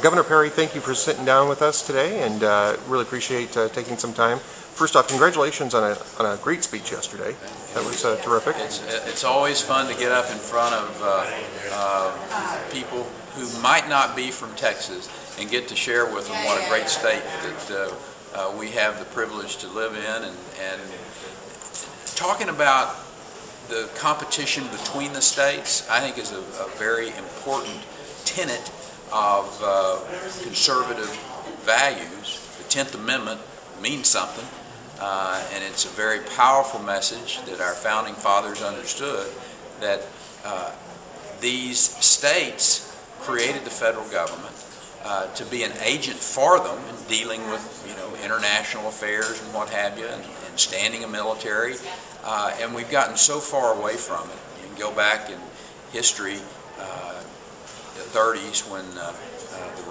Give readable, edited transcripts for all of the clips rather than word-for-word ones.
Governor Perry, thank you for sitting down with us today, and really appreciate taking some time. First off, congratulations on a great speech yesterday. That was terrific. It's always fun to get up in front of people who might not be from Texas and get to share with them what a great state that we have the privilege to live in, and talking about the competition between the states, I think is a very important tenet of conservative values. The 10th Amendment means something, and it's a very powerful message that our founding fathers understood, that these states created the federal government to be an agent for them in dealing with, international affairs and what have you, and standing a military, and we've gotten so far away from it. You can go back in history, the 30s, when the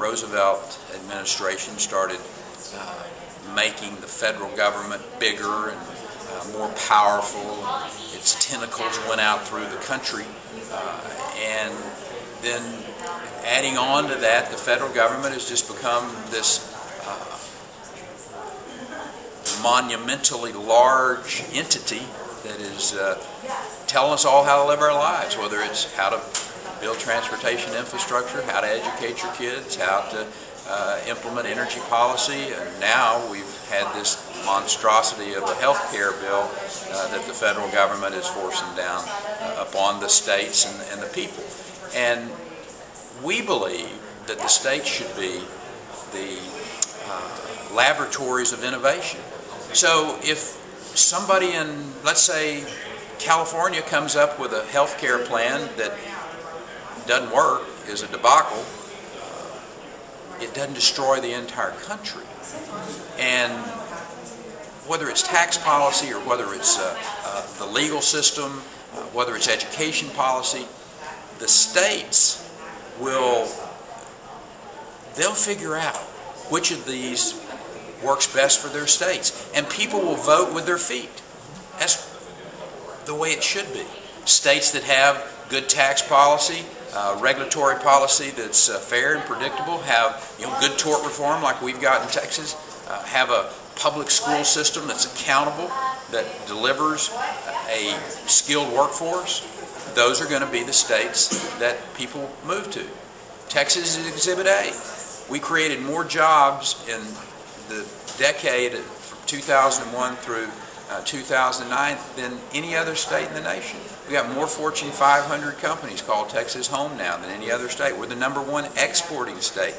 Roosevelt administration started making the federal government bigger and more powerful. Its tentacles went out through the country, and then adding on to that, the federal government has just become this monumentally large entity that is telling us all how to live our lives, whether it's how to build transportation infrastructure, how to educate your kids, how to implement energy policy, and now we've had this monstrosity of a health care bill that the federal government is forcing down upon the states and the people. And we believe that the states should be the laboratories of innovation. So if somebody in, let's say, California comes up with a health care plan that doesn't work, is a debacle, it doesn't destroy the entire country. And whether it's tax policy or whether it's the legal system, whether it's education policy, the states they'll figure out which of these works best for their states. And people will vote with their feet. That's the way it should be. States that have good tax policy, regulatory policy that's fair and predictable, have good tort reform like we've got in Texas, have a public school system that's accountable, that delivers a skilled workforce. Those are going to be the states that people move to. Texas is Exhibit A. We created more jobs in the decade from 2001 through 2009 than any other state in the nation. We got more Fortune 500 companies called Texas home now than any other state. We're the #1 exporting state.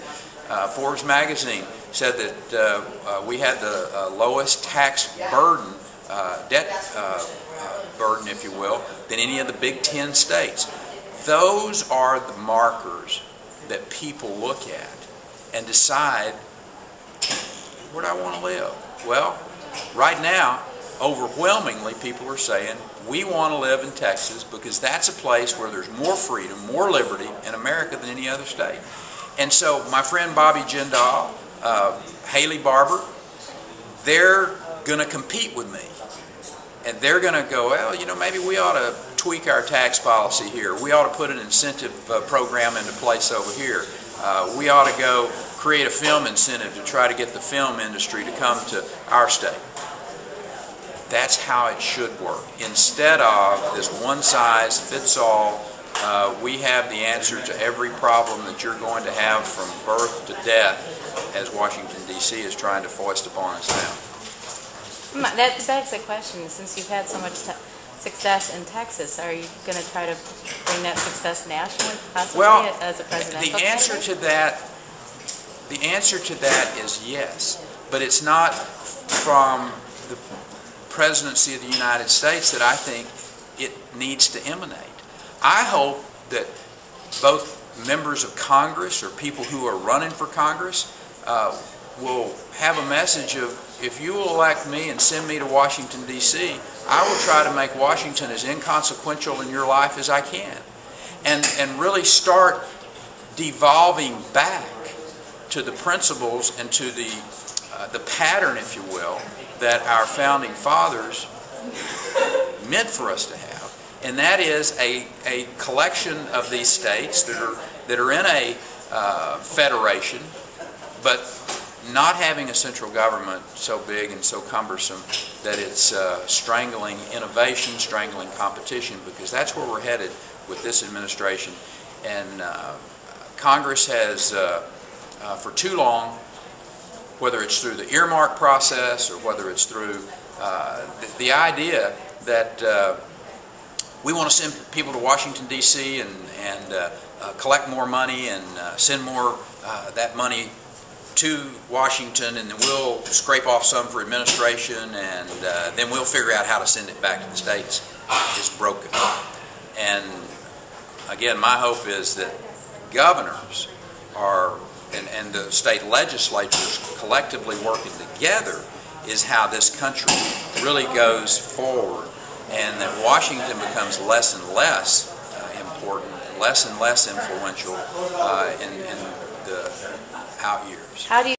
Forbes magazine said that we had the lowest tax burden, debt burden, if you will, than any of the Big 10 states. Those are the markers that people look at and decide, where do I want to live? Well, right now, overwhelmingly, people are saying, we want to live in Texas because that's a place where there's more freedom, more liberty in America than any other state. And so my friend Bobby Jindal, Haley Barbour, they're going to compete with me. And they're going to go, well, maybe we ought to tweak our tax policy here. We ought to put an incentive program into place over here. We ought to go create a film incentive to try to get the film industry to come to our state. That's how it should work. Instead of this one-size-fits-all, we have the answer to every problem that you're going to have from birth to death, as Washington, D.C. is trying to foist upon us now. That begs the question, since you've had so much success in Texas, are you going to try to bring that success nationally, possibly, as a presidential candidate? The answer to that is yes, but it's not from the presidency of the United States that I think it needs to emanate. I hope that both members of Congress or people who are running for Congress will have a message of, if you will elect me and send me to Washington, D.C., I will try to make Washington as inconsequential in your life as I can. And really start devolving back to the principles and to the pattern, if you will, that our founding fathers meant for us to have. And that is a collection of these states that are in a federation, but not having a central government so big and so cumbersome that it's strangling innovation, strangling competition, because that's where we're headed with this administration. And Congress has, for too long, whether it's through the earmark process or whether it's through the idea that we want to send people to Washington, D.C. and collect more money and send more that money to Washington, and then we'll scrape off some for administration, and then we'll figure out how to send it back to the states, is broken. And again, my hope is that governors are, and the state legislatures collectively working together is how this country really goes forward, and that Washington becomes less and less important, less and less influential in the out years. How do you